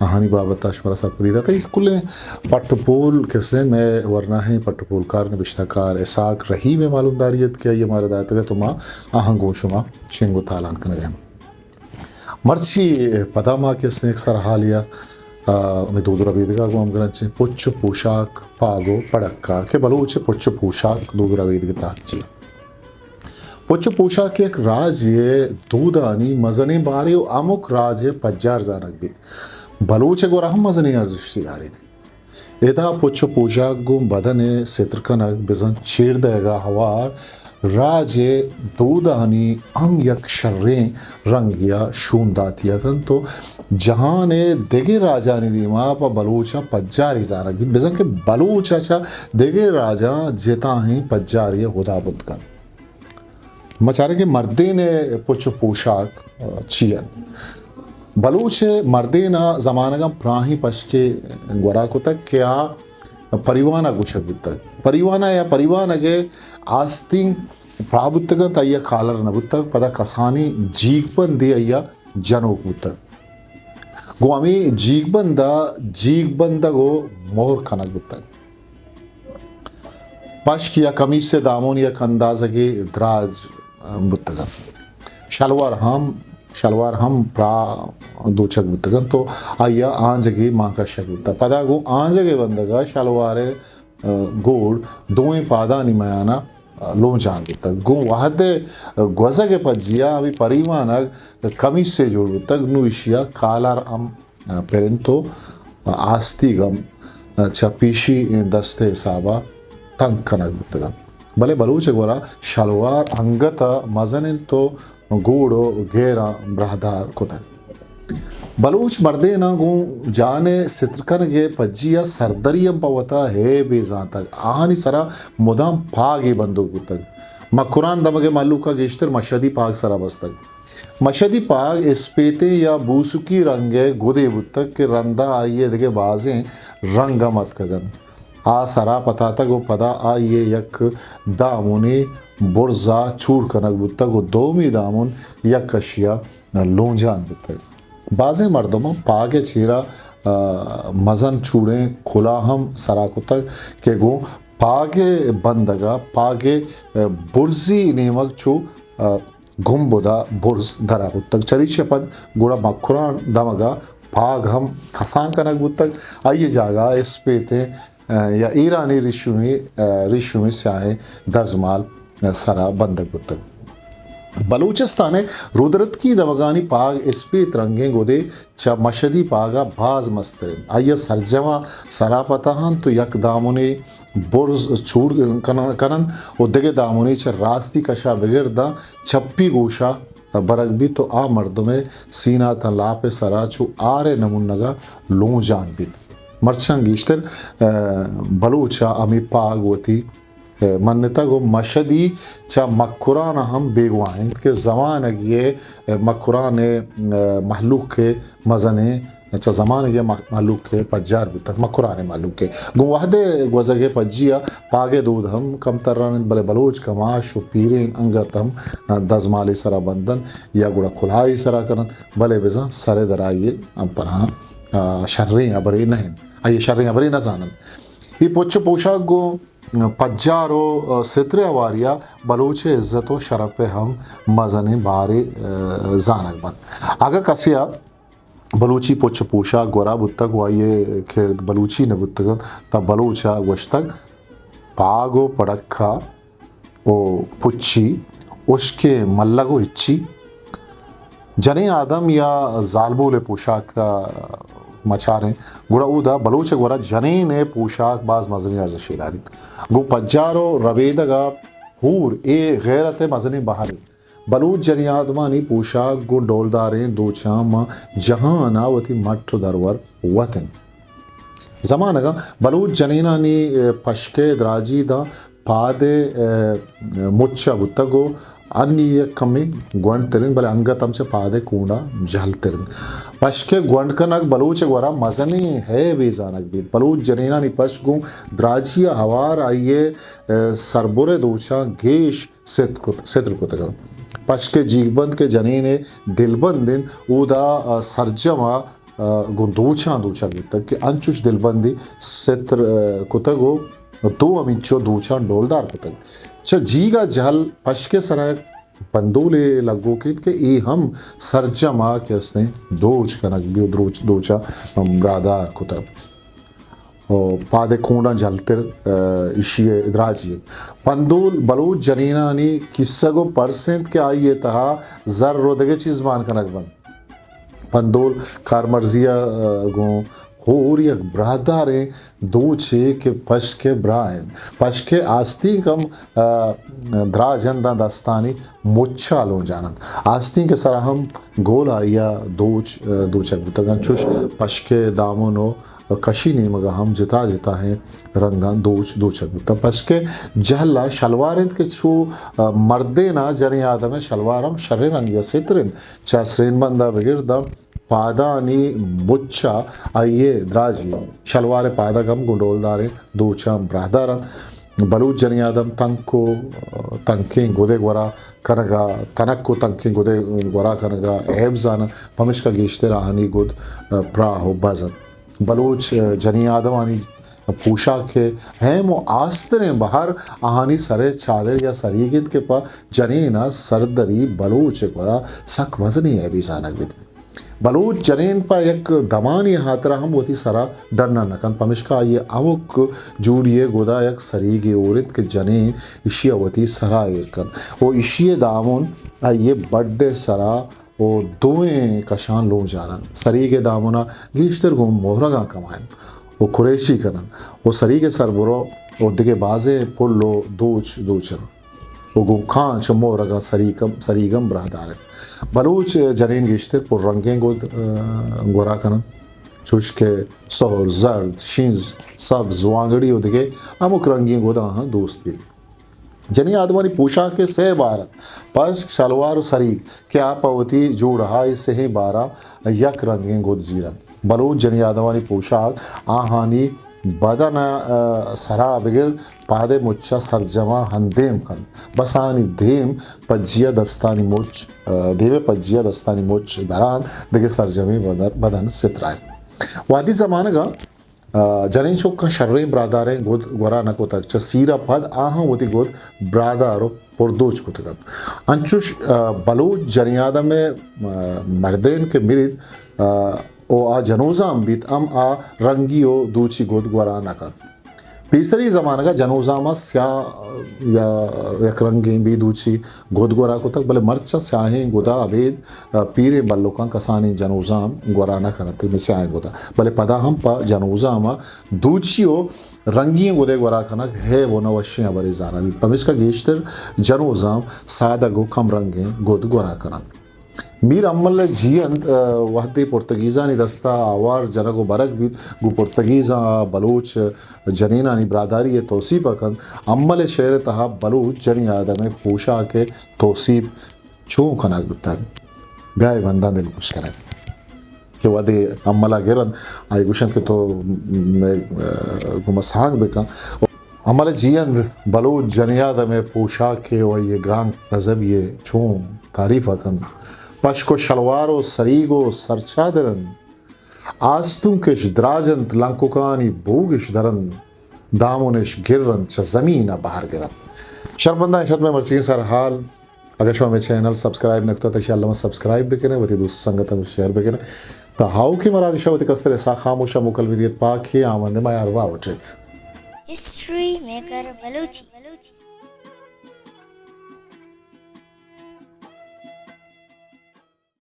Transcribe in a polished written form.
कहानी बाबत शुमारा सरपदीदा था स्कूल पट्टपोल कैसे मैं वरना है पट्टपोलकार ने बिश्ताकार ऐसाक रही में मालूमदारियत क्या ये मारा दाता है तो माँ आहंगो शुमा शिंगो तालान करने गए मर्ची पता माँ के स्नेक सर हालिया मैं दो रबी दिखा को हम करने पुच्छ पोशाक पागो पड़क्का के बलूच पुच्छ पोशाक दो रबी दिखता जी पुच्छ पोशाक एक राज्य दूधानी मजने बारे अमुक राज्य पज्जार जानक भी बलूच गोरा हम मजनी अर्जुष्टी दारी थी एदा पुच्छ पोशाक गो बदने सेत्रकनक बिजन चीर देगा हवार राजे दूधानी हम यक शर्रे रंगिया शून दातिया कन तो जहां ने देगे राजा ने दीमा पा बलूचा पज्जारी जानक भी बिजन के बलूचा चा देगे राजा जेता ही पज्जारी खुदा बुद्ध कन मचारे के मर्दे ने पुच्छ पोशाक चियन बलूच मर्देना जमानगा प्राही पश्के गोरा को तक क्या परिवाना गुशक तक परिवाना या परिवानगे आस्तिंग प्राबुत्तग तय्या कालर नबुत्तग पदा कसानी जीगबन दे अय्या जनोक बुत्तग गोमी जीगबंदा गो मोहर खनक बुत्तग पश्क या कमीज से दामोन या कंदाजगे द्राज बुत्तग शलवार हम प्रा दो चक बुतगन तो आया आंजगे मां का शक बुता पदा गो आंजगे बंदगा शलवारे गोड़ दोए पादा निमयाना लोंजान बुता गो वाहदे ग्वजगे पजिया अभी परिवान कमी से जोड़ बुता नुइशिया कालार हम पेरेंतो आस्ती गम चपीशी दस्ते साबा तंग कनक बुतगन भले बलूच गोरा शलवार अंगत मजन तो गोड़ो गेरा ब्रहदार कोता बलूच मर्दे ना गो जाने सित्रकन गे पज्जिया सरदरियम पवता है बेजान तक आहानी सरा मुदाम पागे बंदूक तक मकुरान दमगे मल्लुका गेश्तर मशदी पाग सरा बस्तक मशदी पाग इस्पेते या बूसुकी रंगे गोदे बुतक के रंदा आइए देखे बाजें रंगा मत कगन आ सरा पता तक वो पदा आइए यक दामुने बुर्जा चूड़ कनक बुतक वो दोमी दामुन यक कशिया लोंजान बुतक बाज़े मर्दों में पागे चीरा मजन चूड़े खुला हम सराको तक के गो पागे बंदगा पागे बुर्जी नेमक चू गुम्बुदा बुर्ज धरा बुतक चरीचे पद गुड़ा मखुरान दमगा पाग हम खसान कनक बुतक आइए जागा इस पे थे या ईरानी रिशु में से आए दजमाल सरा बंदक बुतक बलूचिस्तान रुद्रत की दवगानी पाग इस्पे तरंगे गोदे च मशदी पागा बाज मस्तरिन आइया सरजमा सरापताहन तो यक दामुने बुर्ज चूड़ कनन उद्दगे दामुने च रास्ती कशा बिगड़दा छप्पी गोशा बरक भी तो आ मर्दों में सीना तलापे सराचू आरे नमुन्नगा लू जान बीत मर्चंग गिश्तर बलूचा अमी पाग होती मन्नता गो मशदी चा मकुरान हम बेगवाइन के जमान ये मकुरान महलूक के मजने चा जमान ये महलूक के पज्जार तक मकुरान महलूक के गुवाहदे गवजगे पज्जिया पागे दूध हम कम तरन बले बलोच कमाश पीरेन अंगत हम दजमाली सरा बंदन या गुड़ा खुलाई सरा करन भले बेजा सरे दराइए अब पर शर्रे अबरे नहीं आइए शर्रे अबरे न जानन ये पुच्छ पोशाक गो पज्जारो सितरे वारिया बलूचे इज्जतो शरफ हम मजने बारे जानक बन आगा कसिया बलूची पुच्छ पोशाक गोरा बुत्तक वाये खेल बलूची न बुत्तक तब बलूचा वश्तक पागो पड़क्का ओ पुच्ची उसके मल्लगो इच्ची जने आदम या जालबोले पोशाक का मचारे गुड़ा उदा बलूच गोरा जने ने पोशाक बाज मजनी अर्जशीदारी गो पज्जारो रवेदगा हूर ए गैरत मजनी बहारी बलूच जनियादमानी पोशाक गो डोलदारे दो चाम जहां अनावती मठ दरवर वतन जमानगा बलूच जनीना नी पशके द्राजी दा पादे मुच्चा बुत्तगो अन्य कमी ग्वंड तिरिन बले अंगत हमसे पादे कूड़ा जहल तिरिन पशके ग्वंड कनक बलूच गोरा मजनी है बेजानक बीत बलूच जनीना नि पशगु द्राजिया हवार आइए सरबुरे दूचा गेश सेत्र कुतगल पशके जीगबंद के जनीने दिलबंद दिन उदा सरजमा दूचा दूचा तक कि अंचुश दिलबंदी सेत्र कुतगो दो अमिचो दूचा डोलदार कुतग च जीगा जहल पशके सराय बंदूले लगो के ए हम सरजमा के उसने दोच कनक बियो दोचा रादार कुतग पादे खूंडा जलतिर इशिये इद्राजियत पंदूल बलूच जनीनानी किस्सगो परसेंट के आइए तहा जर रोदगे चीज मान कनक बन पंदूल कारमर्जिया गो होर यक ब्रादारे दो छे के पशके ब्रायन पशके आस्ती कम द्राजंदा दस्तानी मुच्छा लो जानत आस्ती के सरा हम गोल आया दोचक तगन चुश पशके दामनो कशी नहीं मगा हम जिता जिता है रंगा दोचक तब पशके जहला शलवारिंद के छू मर्दे ना जने आदम शलवारम शर्रे रंग या सितरिंद चार श्रेन बंदा बगिरदम पादानी मुच्छा आइए द्राजी शलवारे पादा कम गुंडोलदारे दूचा ब्रादारन बलूच जनियादम तंको तंके गोदे गोरा कनगा तनक को तंके गोदे गोरा कनगा एब्जान पमिश्का गेश्ते राहनी गुद प्राहो बाजन बलूच जनियादम आनी पोशाक के हैं वो आस्तने बाहर आहानी सरे चादर या सरीगिद के पा जनीना सरदरी बलूच गोरा सक वजनी है भी सानक बिद बलूच जनेन पा एक दमानी हातरा हम होती सरा डरना नकन पमिश्का ये अवक जूड़िए गोदा एक सरीगे औरत के जनेन इशिया होती सरा इरकन वो इशिये दामुन ये बड्डे सरा वो दोएं कशान लोग जानन सरीगे दामुना गीश्तर गुम मोहरगा कमाएं वो कुरेशी करन वो सरीगे सरबुरो वो दिगे बाजे पुल्लो दोचन वो गुखां चमो रगा सरीगम ब्रादार बलूच जनीन गिश्ते पुरंगे गोरा कनन चुशके सोहर जर्द शिंज सब्ज वांगड़ी उदगे अमुक रंगी गोदा हाँ दोस्त भी जनी आदमानी पोशाक के से बारह पस शलवार सरीग क्या पवती जोड़हाई से ही बारह यक रंगे गोद जीरन बलूच जनी आदमानी पोशाक आहानी बदन सरा बिगिर पादे मुच्चा सरजमा हंदेम खन बसानी धेम पज्जिया दस्तानी मुच देवे पज्जिया दस्तानी मुच दरान दिगे सरजमी बदन सितराय वादी जमाने का जनेन शोक का शर्रे ब्रादारे गोद गोरा नको तक सीरा पद आहा वती गोद ब्रादारो पुरदोच को तक अंचुश बलूच जनियादा में मर्देन के मिरिद ओ आ जनोजाम बीत अम आ रंगियो दूची गोद गोरा नकर तीसरी जमाना का जनोजामा स्या या एक रंगे भी दूची गोद गोरा को तक भले मर्चा स्याहे गोदा अभेद पीरे बल्लोका कसानी जनोजाम गोरा न करते में स्याहे गोदा भले पदा हम पा जनोजामा दूचियो रंगियों गोदे गोरा कनक है वो नवश्य बरे जाना भी पमिश का गेश्तर जनोजाम सादा गो कम रंगे गोद गोरा कनक मीर अम्मल जीअन वहदे पुर्तगीज़ा नि दस्ता आवार जनगो बरक भी गु पुर्तगीज़ा बलूच जनीना नि ब्रादारी तोसीब अकन अम्मल शहर तहा बलूच जनी आदम पोशा के तोसीब चो कनक बुता ब्याय बंदा दिल कुछ कनक के वदे अम्मला गिरन आई गुशन के तो गुमसाग बेका अम्मल जीअन बलूच जनियाद में पोशा के वो ये ग्रांड नजब ये चो तारीफ अकन पशको शलवारो सरीगो सरचादरन आस्तुं केश द्राजंत लंकुकानी भूगिश धरन दामुनिश गिरन च जमीन बाहर गिरन शर्मंदा शत में मर्सी सर हाल अगर शो में चैनल सब्सक्राइब नकता तो शाला सब्सक्राइब भी करें वती दूसरी संगत में शेयर भी करें तो हाउ की मराग शवती कसरे सा खामोशा मुकल विदियत पाक ही आमंद मायार वावचित हिस्ट्री मेकर बलूची।